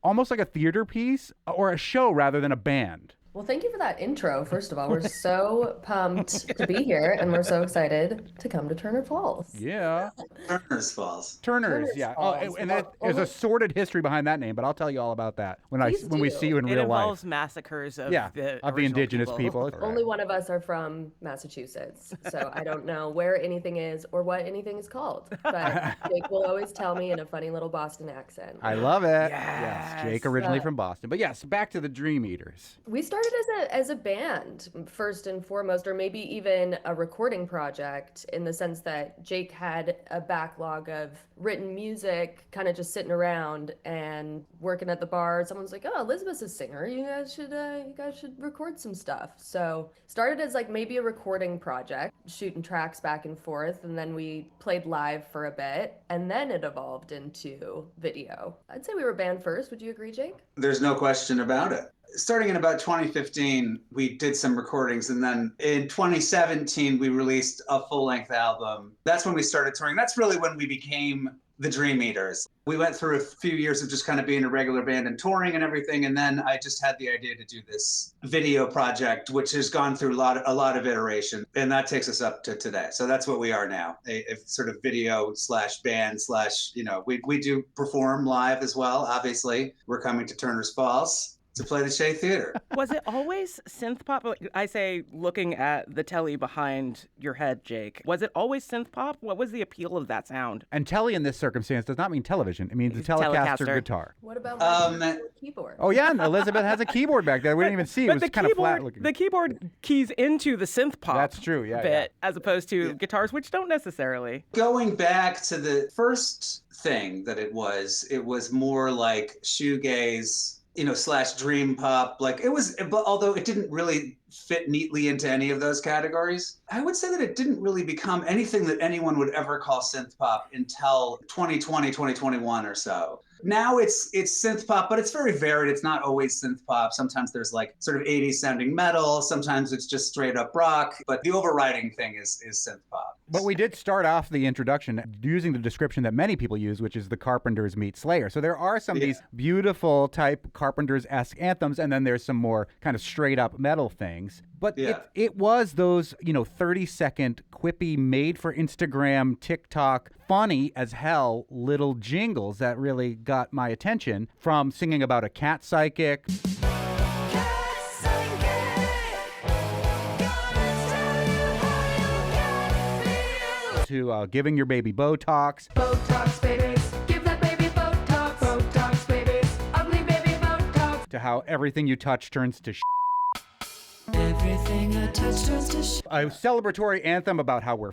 almost like a theater piece or a show rather than a band? Well, thank you for that intro. First of all, we're so pumped to be here, and we're so excited to come to Turner Falls. Yeah. Turner's Falls. Turner's, yeah. Falls. There's a sordid history behind that name, but I'll tell you all about that when we see you in It real involves life. massacres of The indigenous people. Only one of us are from Massachusetts, so I don't know where anything is or what anything is called. But Jake will always tell me in a funny little Boston accent. I love it. Yes. Jake originally from Boston. But yes, back to the Dream Eaters. We started as a band, first and foremost, or maybe even a recording project, in the sense that Jake had a backlog of written music kind of just sitting around, and working at the bar, someone's like, oh, Elizabeth's a singer. You guys should record some stuff. So started as like maybe a recording project, shooting tracks back and forth, and then we played live for a bit, and then it evolved into video. I'd say we were a band first. Would you agree, Jake? There's no question about it. Starting in about 2015, we did some recordings, and then in 2017, we released a full-length album. That's when we started touring. That's really when we became the Dream Eaters. We went through a few years of just kind of being a regular band and touring and everything, and then I just had the idea to do this video project, which has gone through a lot of iteration, and that takes us up to today. So that's what we are now, a sort of video / band / we do perform live as well, obviously. We're coming to Turner's Falls. to play the Shea Theater. Was it always synth pop? Like, I say, looking at the telly behind your head, Jake, was it always synth pop? What was the appeal of that sound? And telly in this circumstance does not mean television. It means the Telecaster guitar. What about my keyboard? Oh, yeah, and Elizabeth has a keyboard back there. We didn't even see. It was kind of flat looking. The keyboard keys into the synth pop That's true, bit, as opposed to guitars, which don't necessarily. Going back to the first thing that it was more like shoegaze, / dream pop. Like it was, but although it didn't really fit neatly into any of those categories, I would say that it didn't really become anything that anyone would ever call synth pop until 2020, 2021 or so. Now it's synth pop, but it's very varied. It's not always synth pop. Sometimes there's like sort of 80s sounding metal. Sometimes it's just straight up rock. But the overriding thing is synth pop. But we did start off the introduction using the description that many people use, which is the Carpenters meet Slayer. So there are some of these beautiful type Carpenters-esque anthems, and then there's some more kind of straight up metal things. But it was those, 30-second quippy, made for Instagram, TikTok, funny as hell little jingles that really got my attention, from singing about a cat psychic. To giving your baby Botox. Botox babies, give that baby Botox. Botox babies, ugly baby Botox. To how everything you touch turns to Everything I touch turns to a celebratory anthem about how we're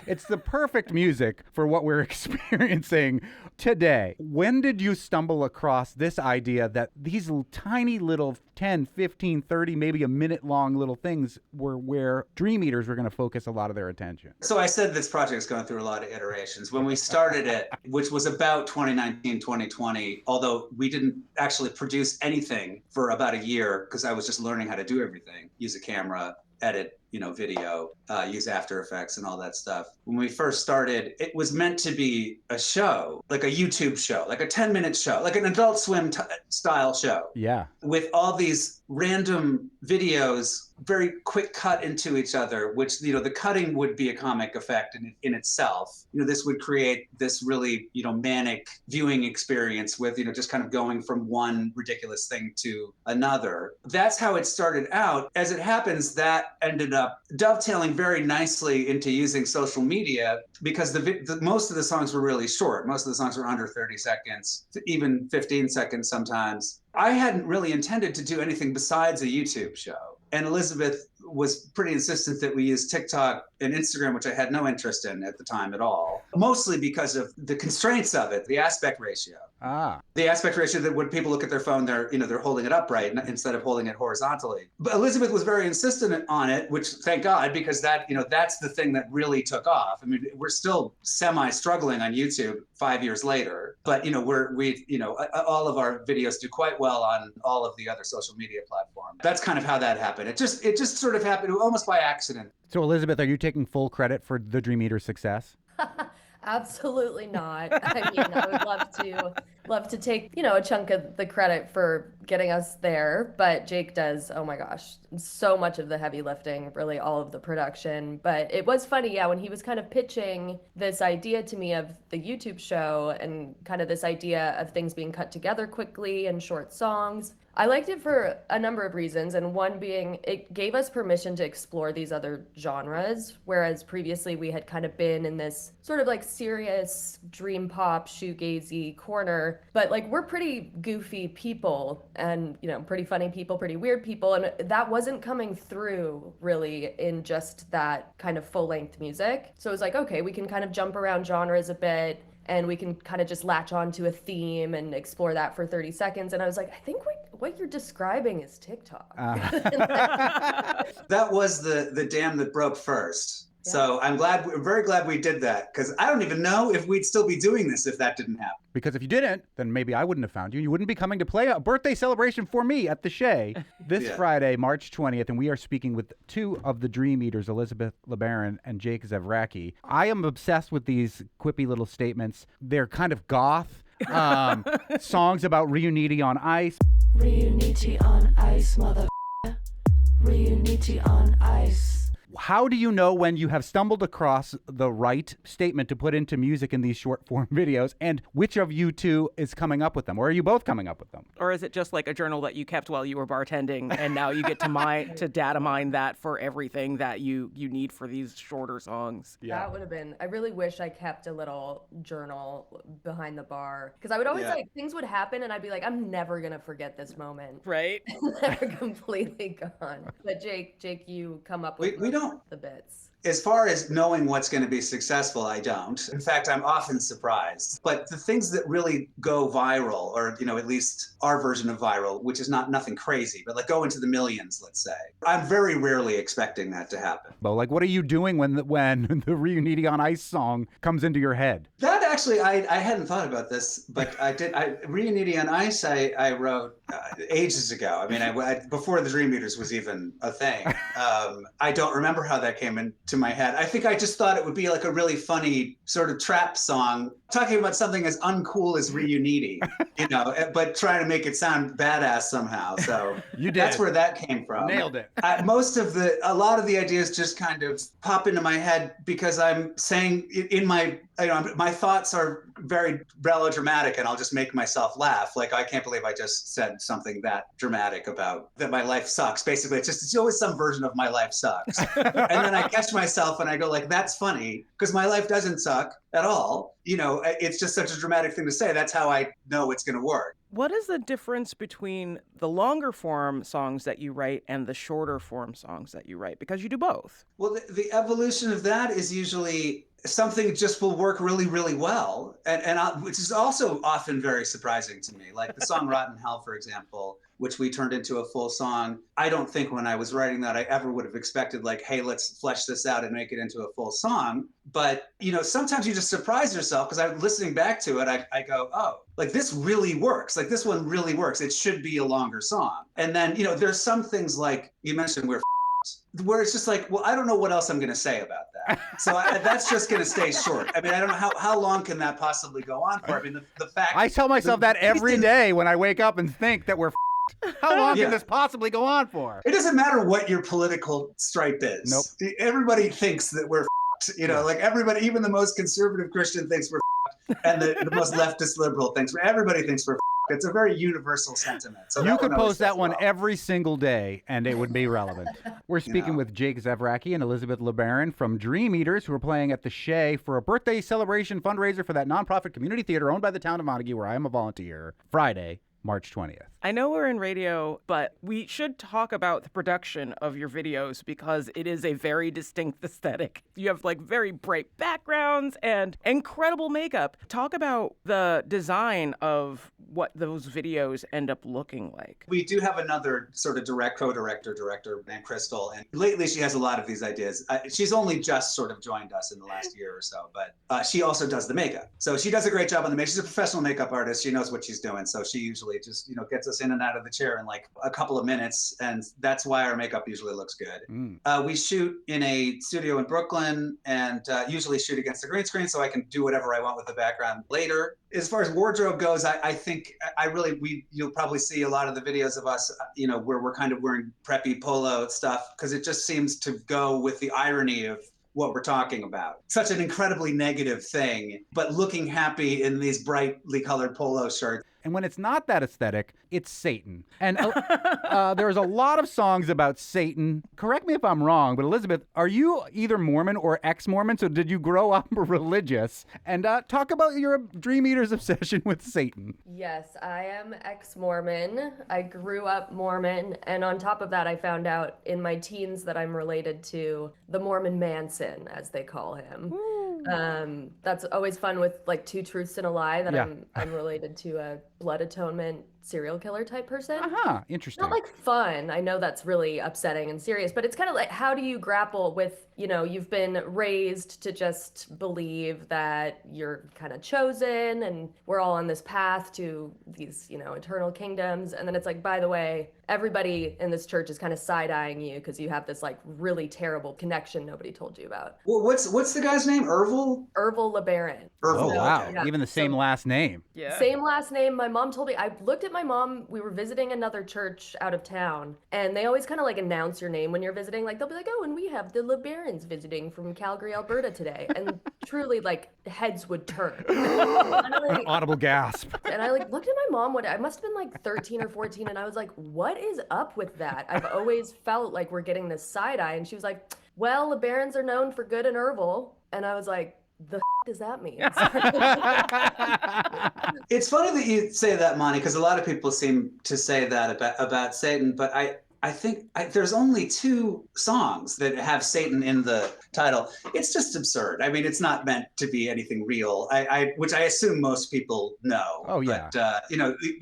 It's the perfect music for what we're experiencing today. When did you stumble across this idea that these tiny little 10, 15, 30, maybe a minute long little things were where Dream Eaters were going to focus a lot of their attention? So I said this project is going through a lot of iterations. When we started it, which was about 2019, 2020, although we didn't actually produce anything for about a year because I was just learning how to do everything, use a camera, edit, video, use After Effects and all that stuff. When we first started, it was meant to be a show, like a YouTube show, like a 10-minute show, like an Adult Swim style show. Yeah. With all these random videos, very quick cut into each other, which, the cutting would be a comic effect in itself. This would create this really, manic viewing experience with, just kind of going from one ridiculous thing to another. That's how it started out. As it happens, that ended up dovetailing very nicely into using social media because most of the songs were really short. Most of the songs were under 30 seconds, even 15 seconds sometimes. I hadn't really intended to do anything besides a YouTube show. And Elizabeth was pretty insistent that we use TikTok and Instagram, which I had no interest in at the time at all, mostly because of the constraints of it, the aspect ratio. The aspect ratio that when people look at their phone, they're holding it upright instead of holding it horizontally. But Elizabeth was very insistent on it, which thank God, because that's the thing that really took off. I mean, we're still semi-struggling on YouTube 5 years later, but all of our videos do quite well on all of the other social media platforms. That's kind of how that happened. It just sort of happened almost by accident. So Elizabeth, are you taking full credit for the Dream Eater success? Absolutely not. I mean, I would love to take, a chunk of the credit for getting us there, but Jake does, oh my gosh, so much of the heavy lifting, really all of the production. But it was funny, when he was kind of pitching this idea to me of the YouTube show and kind of this idea of things being cut together quickly and short songs. I liked it for a number of reasons, and one being it gave us permission to explore these other genres, whereas previously we had kind of been in this sort of like serious dream pop, shoegazy corner, but like we're pretty goofy people and, pretty funny people, pretty weird people, and that wasn't coming through really in just that kind of full-length music. So it was like, okay, we can kind of jump around genres a bit, and we can kind of just latch on to a theme and explore that for 30 seconds. And I was like, I think what you're describing is TikTok. That was the dam that broke first. Yeah. So we're very glad we did that, because I don't even know if we'd still be doing this if that didn't happen. Because if you didn't, then maybe I wouldn't have found you. You wouldn't be coming to play a birthday celebration for me at the Shea this Friday, March 20th. And we are speaking with two of the Dream Eaters, Elizabeth LeBaron and Jake Zevracki. I am obsessed with these quippy little statements. They're kind of goth. Songs about Reuniti on ice. Reuniti on ice, mother. Reuniti on ice. How do you know when you have stumbled across the right statement to put into music in these short form videos, and which of you two is coming up with them? Or are you both coming up with them? Or is it just like a journal that you kept while you were bartending, and now you get to data mine that for everything that you need for these shorter songs? That would have been, I really wish I kept a little journal behind the bar, because I would always like, things would happen and I'd be like, I'm never gonna forget this moment. Right? They're completely gone. But Jake, you come up with we don't. the bits. As far as knowing what's going to be successful, I don't. In fact, I'm often surprised. But the things that really go viral, or at least our version of viral, which is nothing crazy, but like go into the millions, let's say, I'm very rarely expecting that to happen. But like, what are you doing when the Reuniti on Ice song comes into your head? That actually, I hadn't thought about this, but I did. Reuniti on Ice, I wrote ages ago. I mean, I before the Dream Eaters was even a thing. I don't remember how that came into my head. I think I just thought it would be like a really funny sort of trap song talking about something as uncool as Reuniti, but trying to make it sound badass somehow. So You did. That's where that came from. Nailed it. A lot of the ideas just kind of pop into my head because I'm saying in my thoughts are very melodramatic, and I'll just make myself laugh. Like, I can't believe I just said something that dramatic about that my life sucks. Basically, it's always some version of my life sucks. And then I catch myself and I go like, that's funny, because my life doesn't suck at all. It's just such a dramatic thing to say. That's how I know it's going to work. What is the difference between the longer form songs that you write and the shorter form songs that you write? Because you do both. Well, the evolution of that is usually something just will work really, really well, which is also often very surprising to me. Like the song Rotten Hell, for example, which we turned into a full song. I don't think when I was writing that I ever would have expected like, hey, let's flesh this out and make it into a full song. But, sometimes you just surprise yourself, because I'm listening back to it, I go, oh, like this really works. Like this one really works. It should be a longer song. And then, there's some things like you mentioned where it's just like, well, I don't know what else I'm going to say about that. So that's just going to stay short. I mean, I don't know how long can that possibly go on for? I mean, the fact... I tell myself that every day when I wake up and think that we're How long can this possibly go on for? It doesn't matter what your political stripe is. Nope. Everybody thinks that we're like everybody, even the most conservative Christian thinks we're and the most leftist liberal thinks everybody thinks we're It's a very universal sentiment. So you could post that one every single day and it would be relevant. We're speaking with Jake Zevracki and Elizabeth LeBaron from Dream Eaters, who are playing at the Shea for a birthday celebration fundraiser for that nonprofit community theater owned by the town of Montague, where I am a volunteer, Friday, March 20th. I know we're in radio, but we should talk about the production of your videos, because it is a very distinct aesthetic. You have like very bright backgrounds and incredible makeup. Talk about the design of what those videos end up looking like. We do have another sort of co-director named Crystal, and lately she has a lot of these ideas. She's only just sort of joined us in the last year or so, but she also does the makeup. So she does a great job on the makeup. She's a professional makeup artist. She knows what she's doing. So she usually just, gets us in and out of the chair in like a couple of minutes. And that's why our makeup usually looks good. We shoot in a studio in Brooklyn and usually shoot against the green screen, so I can do whatever I want with the background later. As far as wardrobe goes, I think you'll probably see a lot of the videos of us, where we're kind of wearing preppy polo stuff, because it just seems to go with the irony of what we're talking about. Such an incredibly negative thing, but looking happy in these brightly colored polo shirts. And when it's not that aesthetic, it's Satan. And there's a lot of songs about Satan. Correct me if I'm wrong, but Elizabeth, are you either Mormon or ex-Mormon? So did you grow up religious? And talk about your Dream Eaters obsession with Satan. Yes, I am ex-Mormon. I grew up Mormon. And on top of that, I found out in my teens that I'm related to the Mormon Manson, as they call him. That's always fun with like two truths and a lie, that I'm related to a blood atonement serial killer type person. Interesting. Not like fun. I know that's really upsetting and serious, but it's kind of like, how do you grapple with, you've been raised to just believe that you're kind of chosen and we're all on this path to these, eternal kingdoms. And then it's like, by the way, everybody in this church is kind of side-eyeing you because you have this like really terrible connection nobody told you about. Well, what's the guy's name? Ervil LeBaron. Oh, wow. Yeah. Even the same last name. Yeah. Same last name. My mom told me, I looked at my mom, we were visiting another church out of town, and they always kind of like announce your name when you're visiting. Like they'll be like, oh, and we have the LeBarons visiting from Calgary, Alberta today. And truly, like, heads would turn. An audible gasp. And I like looked at my mom I must have been like 13 or 14, and I was like, what is up with that? I've always felt like we're getting this side eye. And she was like, well, the Barons are known for good and herbal. And I was like, the does that mean? It's funny that you say that, Monty, because a lot of people seem to say that about Satan, but I think there's only 2 songs that have Satan in the title. It's just absurd. I mean, it's not meant to be anything real, which I assume most people know. Oh, yeah. But,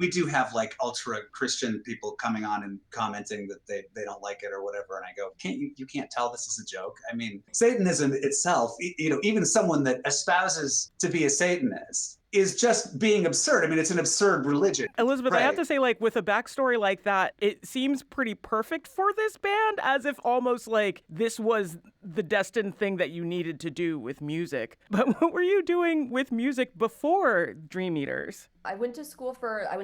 we do have like ultra Christian people coming on and commenting that they don't like it or whatever. And I go, you can't tell this is a joke. I mean, Satanism itself, even someone that espouses to be a Satanist is just being absurd. I mean, it's an absurd religion. Elizabeth, Right. I have to say, like, with a backstory like that, it seems pretty perfect for this band, as if almost like this was the destined thing that you needed to do with music. But what were you doing with music before Dream Eaters? I went to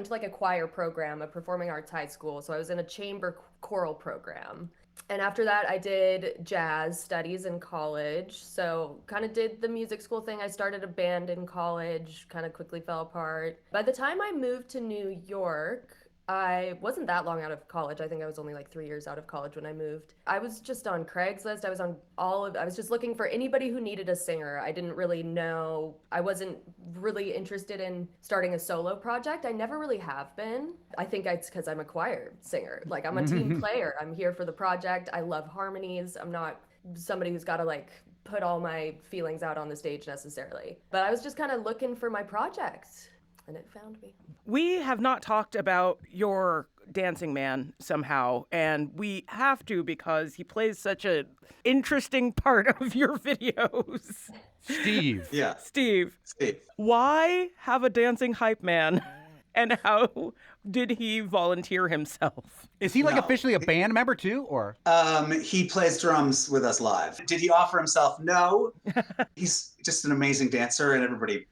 like a choir program, a performing arts high school. So I was in a chamber choral program. And after that, I did jazz studies in college. So kind of did the music school thing. I started a band in college, kind of quickly fell apart. By the time I moved to New York, I wasn't that long out of college. I think I was only like 3 years out of college when I moved. I was just on Craigslist. I was just looking for anybody who needed a singer. I didn't really know. I wasn't really interested in starting a solo project. I never really have been. I think it's because I'm a choir singer. Like I'm a team player. I'm here for the project. I love harmonies. I'm not somebody who's got to like put all my feelings out on the stage necessarily. But I was just kind of looking for my project. And it found me. We have not talked about your dancing man somehow, and we have to because he plays such an interesting part of your videos. Steve. Yeah. Steve. Why have a dancing hype man, and how did he volunteer himself? Is he like officially a band member too, or? He plays drums with us live. Did he offer himself? No. He's just an amazing dancer, and everybody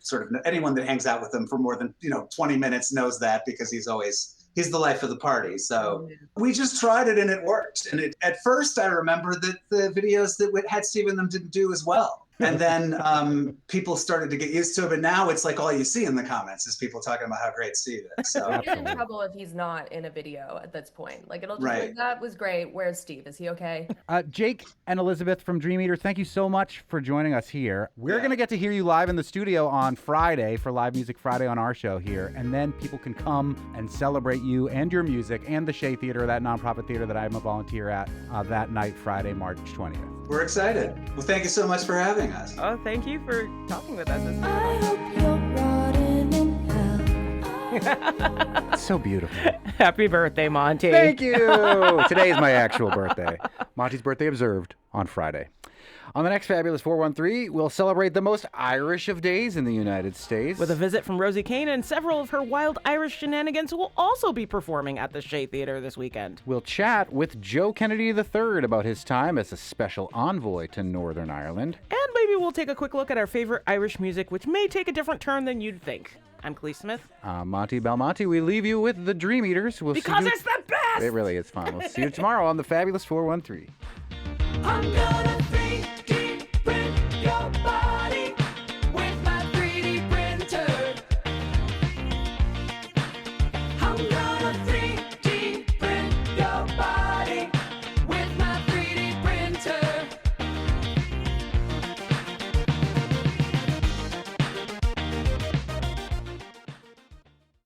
anyone that hangs out with him for more than 20 minutes knows that because he's the life of the party. So we just tried it and it worked. And at first I remember that the videos that had Steve in them didn't do as well. And then people started to get used to it, but now it's like all you see in the comments is people talking about how great Steve is. So I'll get in trouble if he's not in a video at this point. Like it'll just be like, that was great. Where's Steve? Is he okay? Jake and Elizabeth from Dream Eaters, thank you so much for joining us here. We're going to get to hear you live in the studio on Friday for Live Music Friday on our show here, and then people can come and celebrate you and your music and the Shea Theater, that nonprofit theater that I'm a volunteer at, that night, Friday, March 20th. We're excited. Well, thank you so much for having us. Oh, thank you for talking with us. I hope you're rotting in hell. So beautiful. Happy birthday, Monty. Thank you. Today is my actual birthday. Monty's birthday observed on Friday. On the next Fabulous 413, we'll celebrate the most Irish of days in the United States. With a visit from Rosie Kane, and several of her wild Irish shenanigans will also be performing at the Shea Theater this weekend. We'll chat with Joe Kennedy III about his time as a special envoy to Northern Ireland. And maybe we'll take a quick look at our favorite Irish music, which may take a different turn than you'd think. I'm Clee Smith. Monty Belmonte. We leave you with the Dream Eaters. Because it's the best! It really is fun. We'll see you tomorrow on the Fabulous 413. I'm gonna